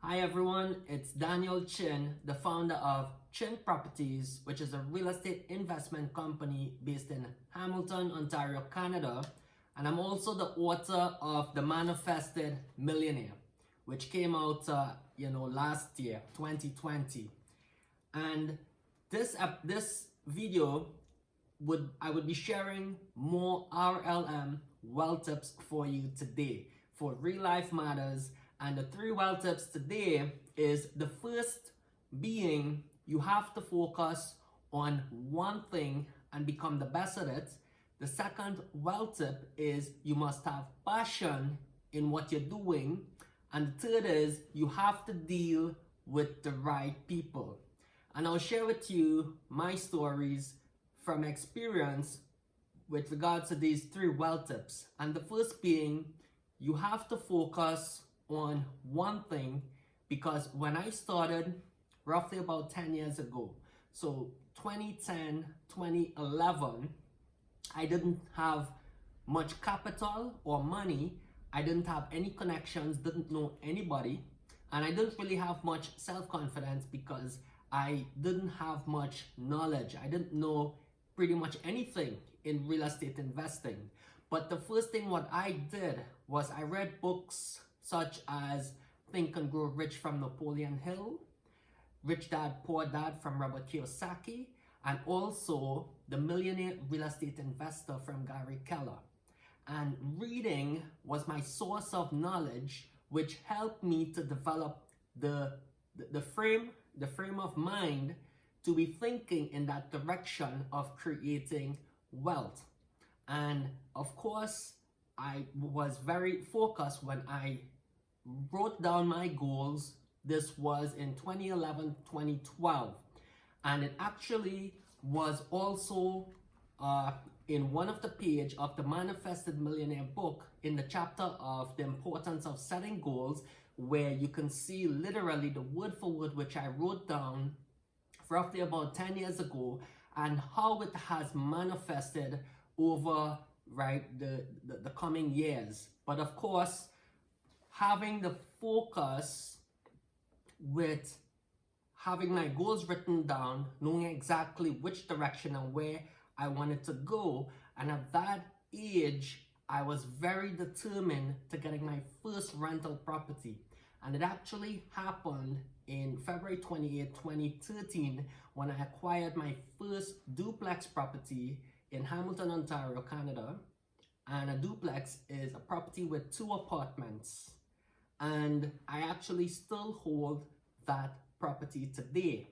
Hi everyone, it's Daniel Chin, the founder of Chin Properties, which is a real estate investment company based in Hamilton, Ontario, Canada. And I'm also the author of The Manifested Millionaire, which came out last year, 2020. And this video I would be sharing more RLM wealth tips for you today for real life matters. And the 3 wealth tips today is the first being you have to focus on one thing and become the best at it. The second wealth tip is you must have passion in what you're doing. And the third is you have to deal with the right people. And I'll share with you my stories from experience with regards to these 3 wealth tips. And the first being you have to focus on one thing, because when I started roughly about 10 years ago, so 2010, 2011, I didn't have much capital or money. I didn't have any connections, didn't know anybody, and I didn't really have much self-confidence because I didn't have much knowledge. I didn't know pretty much anything in real estate investing. But the first thing what I did was I read books such as Think and Grow Rich from Napoleon Hill, Rich Dad Poor Dad from Robert Kiyosaki, and also The Millionaire Real Estate Investor from Gary Keller. And reading was my source of knowledge, which helped me to develop the frame of mind to be thinking in that direction of creating wealth. And of course, I was very focused when I wrote down my goals. This was in 2011, 2012. And it actually was also in one of the pages of the Manifested Millionaire book in the chapter of the importance of setting goals, where you can see literally the word for word which I wrote down roughly about 10 years ago and how it has manifested over the coming years. But of course, having the focus with having my goals written down, knowing exactly which direction and where I wanted to go. And at that age, I was very determined to getting my first rental property. And it actually happened in February 28, 2013, when I acquired my first duplex property in Hamilton, Ontario, Canada. And a duplex is a property with 2 apartments. And I actually still hold that property today.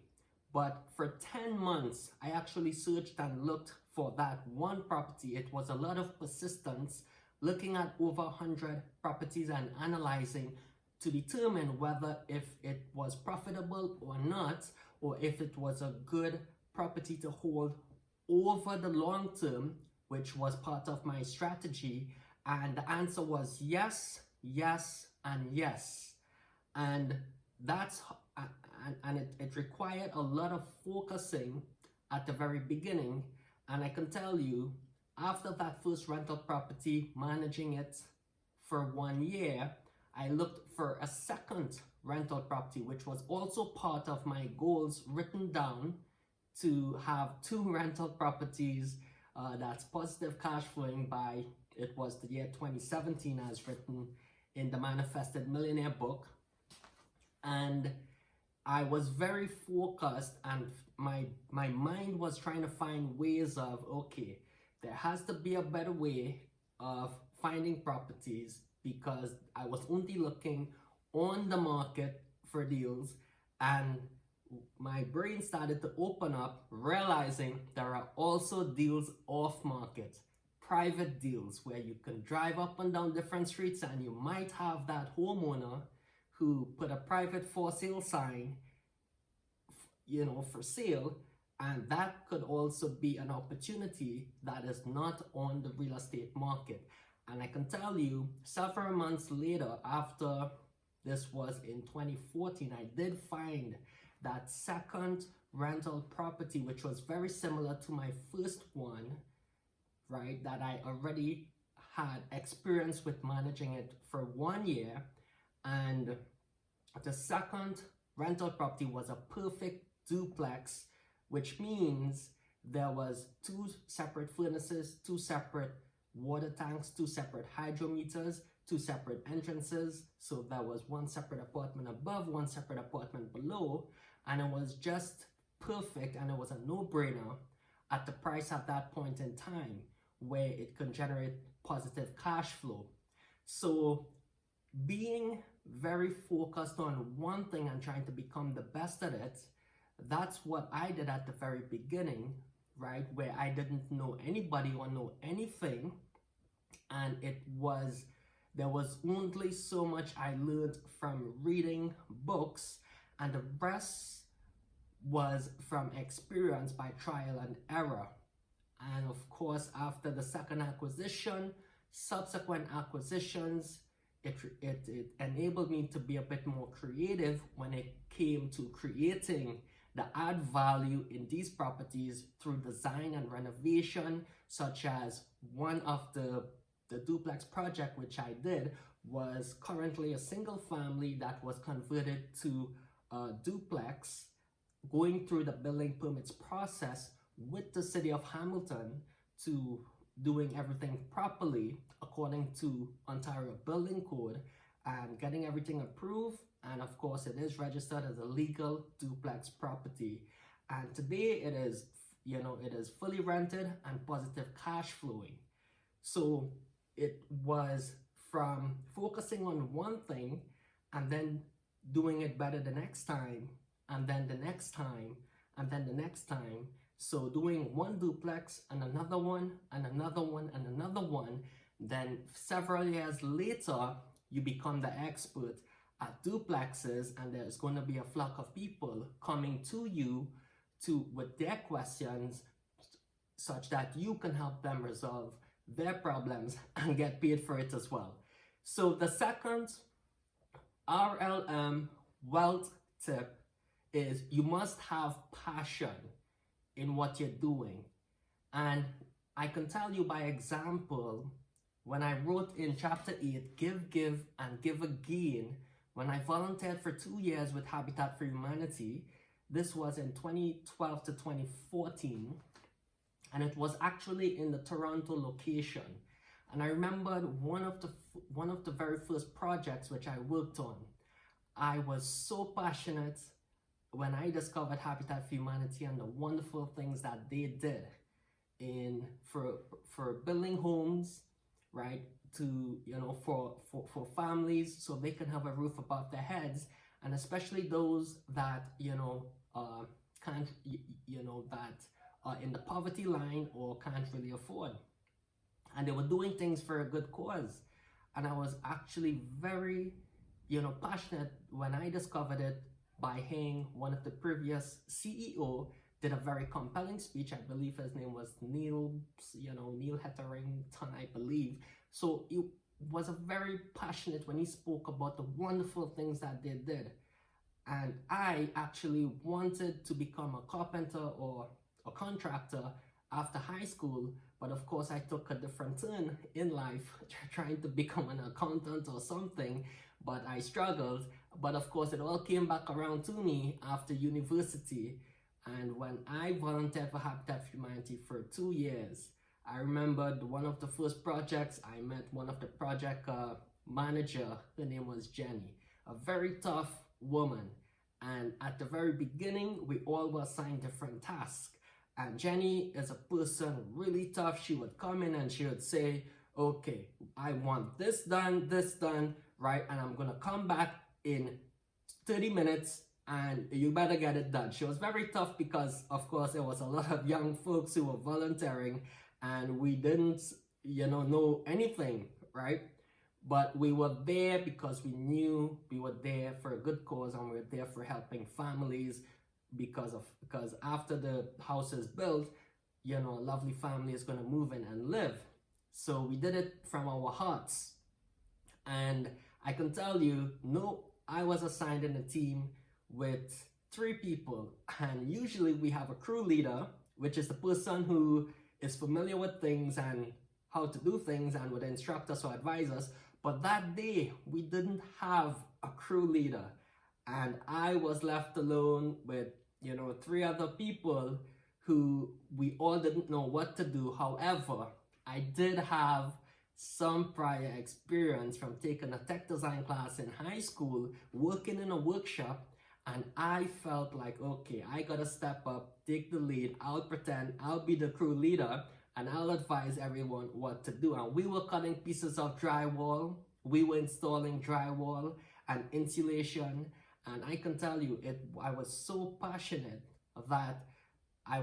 But for 10 months, I actually searched and looked for that one property. It was a lot of persistence, looking at over 100 properties and analyzing to determine whether if it was profitable or not, or if it was a good property to hold over the long term, which was part of my strategy. And the answer was yes, yes, and yes. And it required a lot of focusing at the very beginning. And I can tell you, after that first rental property, managing it for 1 year, I looked for a second rental property, which was also part of my goals written down, to have 2 rental properties that's positive cash flowing by, it was the year 2017 as written in the Manifested Millionaire book. And I was very focused, and my mind was trying to find ways of, okay, there has to be a better way of finding properties, because I was only looking on the market for deals, and my brain started to open up, realizing there are also deals off market, private deals where you can drive up and down different streets and you might have that homeowner who put a private for sale sign, for sale, and that could also be an opportunity that is not on the real estate market. And I can tell you, several months later, after this was in 2014, I did find that second rental property, which was very similar to my first one, right, that I already had experience with managing it for 1 year. And The second rental property was a perfect duplex, which means there was two separate furnaces, two separate water tanks, two separate hydrometers, two separate entrances. So there was one separate apartment above, one separate apartment below, and it was just perfect, and it was a no-brainer at the price at that point in time where it could generate positive cash flow. So being very focused on one thing and trying to become the best at it, that's what I did at the very beginning, right? Where I didn't know anybody or know anything, and there was only so much I learned from reading books, and the rest was from experience by trial and error. And of course, after the second acquisition, subsequent acquisitions, it enabled me to be a bit more creative when it came to creating the add value in these properties through design and renovation, such as one of the duplex project which I did was currently a single family that was converted to a duplex, going through the building permits process with the city of Hamilton to doing everything properly according to Ontario Building Code and getting everything approved. And of course, it is registered as a legal duplex property. And today it is, it is fully rented and positive cash flowing. So it was from focusing on one thing and then doing it better the next time, and then the next time, and then the next time. So doing one duplex and another one and another one and another one, then several years later, you become the expert at duplexes, and there's going to be a flock of people coming to you with their questions, such that you can help them resolve their problems and get paid for it as well. So the second RLM wealth tip is you must have passion in what you're doing. And I can tell you by example, when I wrote in chapter 8, give, and give again, when I volunteered for 2 years with Habitat for Humanity, this was in 2012 to 2014, and it was actually in the Toronto location. And I remembered one of the very first projects which I worked on. I was so passionate when I discovered Habitat for Humanity and the wonderful things that they did for building homes, right, to for families so they can have a roof above their heads, and especially those that can't that are in the poverty line or can't really afford. And they were doing things for a good cause. And I was actually very passionate when I discovered it by hearing one of the previous CEO did a very compelling speech. I believe his name was Neil Hetherington, I believe. So it was a very passionate when he spoke about the wonderful things that they did. And I actually wanted to become a carpenter or a contractor after high school, but of course I took a different turn in life, trying to become an accountant or something, but I struggled. But of course it all came back around to me after university. And when I volunteered for Habitat for Humanity for 2 years, I remembered one of the first projects I met one of the project manager. Her name was Jenny, a very tough woman. And at the very beginning, we all were assigned different tasks. And Jenny is a person really tough. She would come in and she would say, okay, I want this done, right? And I'm gonna come back in 30 minutes and you better get it done. She was very tough because, of course, there was a lot of young folks who were volunteering and we didn't, know anything, right? But we were there because we knew we were there for a good cause and we were there for helping families, because after the house is built, a lovely family is going to move in and live. So we did it from our hearts. And I can tell you, I was assigned in a team with 3 people, and usually we have a crew leader, which is the person who is familiar with things and how to do things and would instruct us or advise us. But that day we didn't have a crew leader, and I was left alone with, you know, three other people who we all didn't know what to do. However, I did have some prior experience from taking a tech design class in high school, working in a workshop, and I felt like, okay, I gotta step up, take the lead. I'll pretend I'll be the crew leader and I'll advise everyone what to do. And we were cutting pieces of drywall, we were installing drywall and insulation, and I can tell you, I was so passionate that I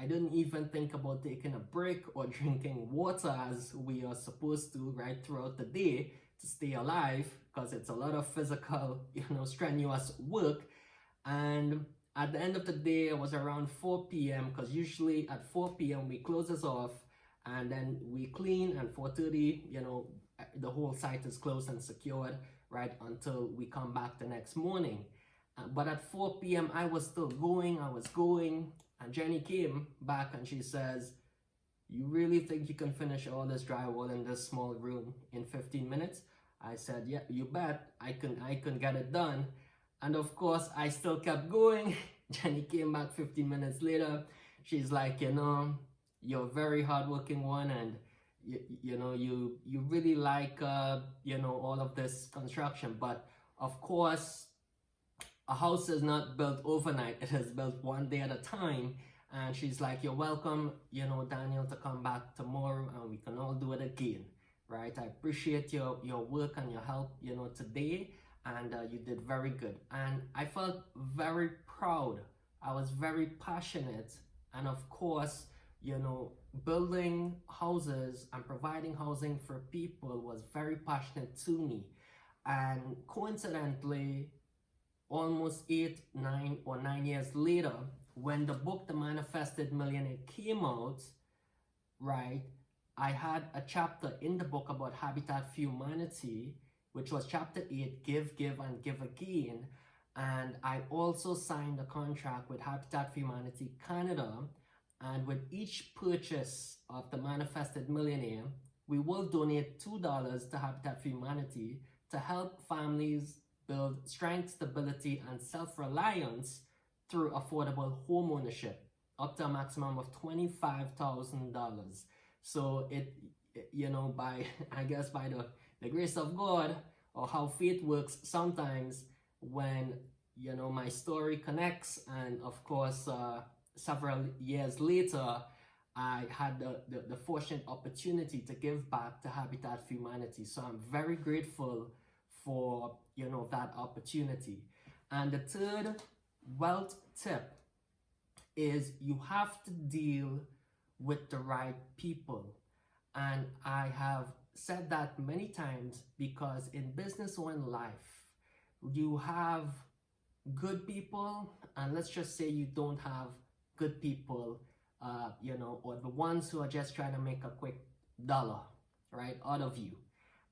didn't even think about taking a break or drinking water as we are supposed to right throughout the day to stay alive, because it's a lot of physical, you know, strenuous work. And at the end of the day, it was around 4 p.m. because usually at 4 p.m. we close this off and then we clean, and 4:30, you know, the whole site is closed and secured, right, until we come back the next morning. But at 4 p.m. I was still going, and Jenny came back and she says, "You really think you can finish all this drywall in this small room in 15 minutes? I said, "Yeah, you bet. I can get it done." And of course, I still kept going. Jenny came back 15 minutes later. She's like, "You know, you're a very hardworking one, and you really like you know, all of this construction. But of course, a house is not built overnight. It is built one day at a time." And she's like, "You're welcome, you know, Daniel, to come back tomorrow and we can all do it again, right? I appreciate your work and your help, you know, today, and you did very good." And I felt very proud. I was very passionate, and of course, you know, building houses and providing housing for people was very passionate to me. And coincidentally, almost 9 years later, when the book The Manifested Millionaire came out, right, I had a chapter in the book about Habitat for Humanity, which was chapter 8, Give, Give, and Give Again. And I also signed a contract with Habitat for Humanity Canada. And with each purchase of The Manifested Millionaire, we will donate $2 to Habitat for Humanity to help families build strength, stability, and self-reliance through affordable home ownership, up to a maximum of $25,000. So you know, by, I guess, by the grace of God, or how faith works, sometimes when, you know, my story connects, and of course, several years later, I had the fortunate opportunity to give back to Habitat for Humanity. So I'm very grateful for, you know, that opportunity. And the third wealth tip is you have to deal with the right people. And I have said that many times, because in business or in life, you have good people, and let's just say you don't have good people, you know, or the ones who are just trying to make a quick dollar, right, out of you.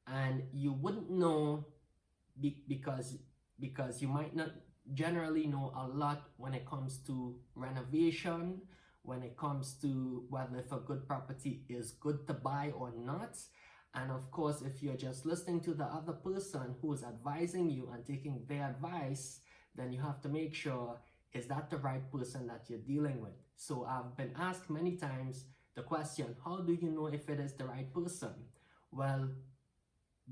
And you wouldn't know because you might not generally know a lot when it comes to renovation, when it comes to whether if a good property is good to buy or not. And of course, if you're just listening to the other person who is advising you and taking their advice, then you have to make sure, is that the right person that you're dealing with? So I've been asked many times the question, how do you know if it is the right person? Well,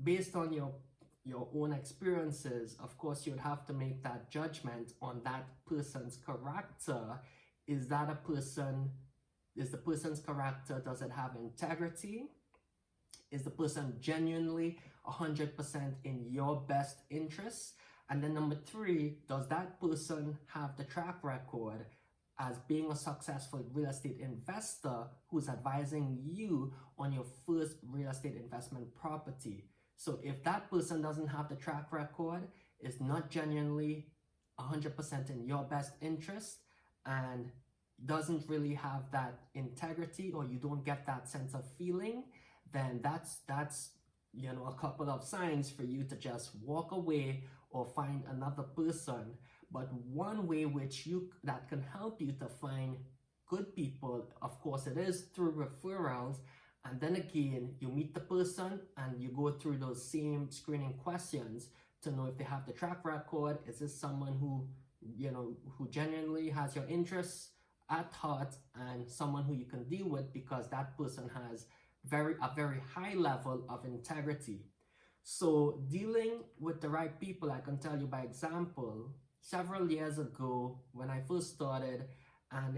based on your own experiences, of course, you'd have to make that judgment on that person's character. Is the person's character, does it have integrity? Is the person genuinely 100% in your best interests? And then number 3, does that person have the track record as being a successful real estate investor who's advising you on your first real estate investment property? So if that person doesn't have the track record, is not genuinely 100% in your best interest, and doesn't really have that integrity, or you don't get that sense of feeling, then that's you know, a couple of signs for you to just walk away or find another person. But one way that can help you to find good people, of course, it is through referrals. And then again, you meet the person and you go through those same screening questions to know if they have the track record. Is this someone who, who genuinely has your interests at heart, and someone who you can deal with because that person has a very high level of integrity. So dealing with the right people, I can tell you by example, several years ago when I first started, and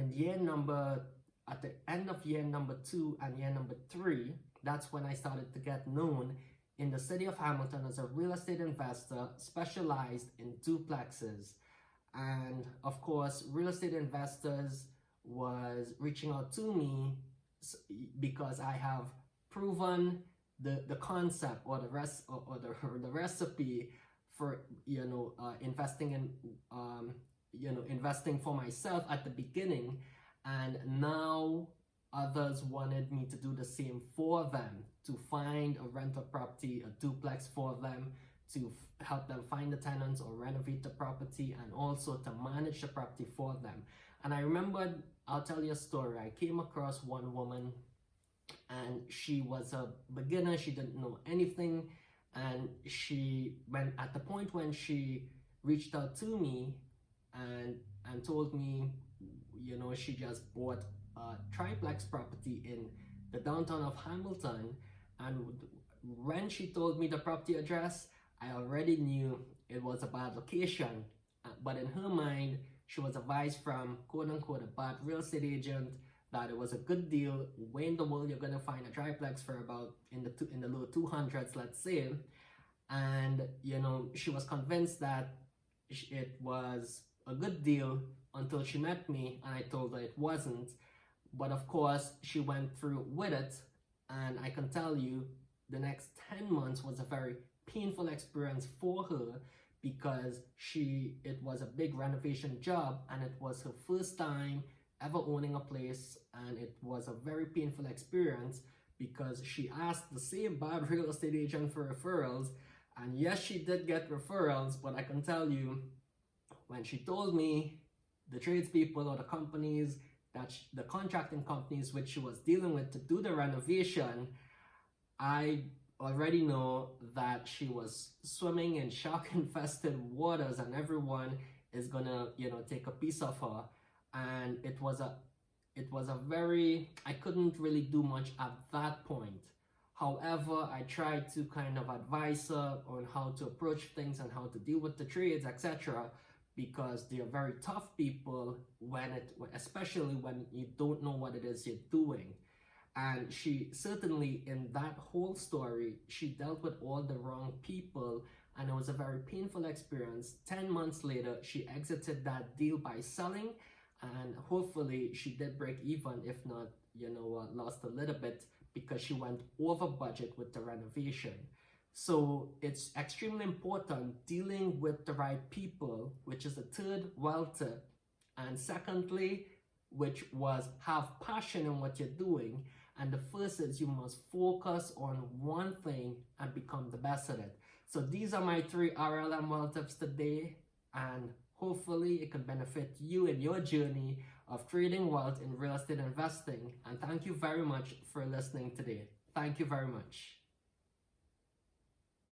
at the end of year number 2 and year number 3, that's when I started to get known in the city of Hamilton as a real estate investor specialized in duplexes. And of course, real estate investors was reaching out to me because I have proven the concept or the recipe for investing in investing for myself at the beginning, and now others wanted me to do the same for them, to find a rental property, a duplex for them, to help them find the tenants or renovate the property, and also to manage the property for them. And I remembered, I'll tell you a story. I came across one woman, and she was a beginner. She didn't know anything, and at the point when she reached out to me and told me, she just bought a triplex property in the downtown of Hamilton. And when she told me the property address, I already knew it was a bad location. But in her mind, she was advised from quote unquote a bad real estate agent that it was a good deal. Where in the world you're gonna find a triplex for about in the low 200s, let's say. And she was convinced that it was a good deal until she met me, and I told her it wasn't. But of course, she went through with it, and I can tell you the next 10 months was a very painful experience for her, because it was a big renovation job, and it was her first time ever owning a place, and it was a very painful experience because she asked the same bad real estate agent for referrals. And yes, she did get referrals, but I can tell you, when she told me the tradespeople or the companies, the contracting companies which she was dealing with to do the renovation, I already know that she was swimming in shark-infested waters, and everyone is gonna, take a piece of her. And it was a very, I couldn't really do much at that point. However, I tried to kind of advise her on how to approach things and how to deal with the trades, etc., because they are very tough people especially when you don't know what it is you're doing. And she certainly, in that whole story, she dealt with all the wrong people, and it was a very painful experience. 10 months later, she exited that deal by selling, and hopefully she did break even, if not, lost a little bit, because she went over budget with the renovation. So it's extremely important dealing with the right people, which is the third wealth tip. And secondly, which was have passion in what you're doing. And the first is you must focus on one thing and become the best at it. So these are my 3 RLM wealth tips today, and hopefully it can benefit you in your journey of creating wealth in real estate investing. And thank you very much for listening today. Thank you very much.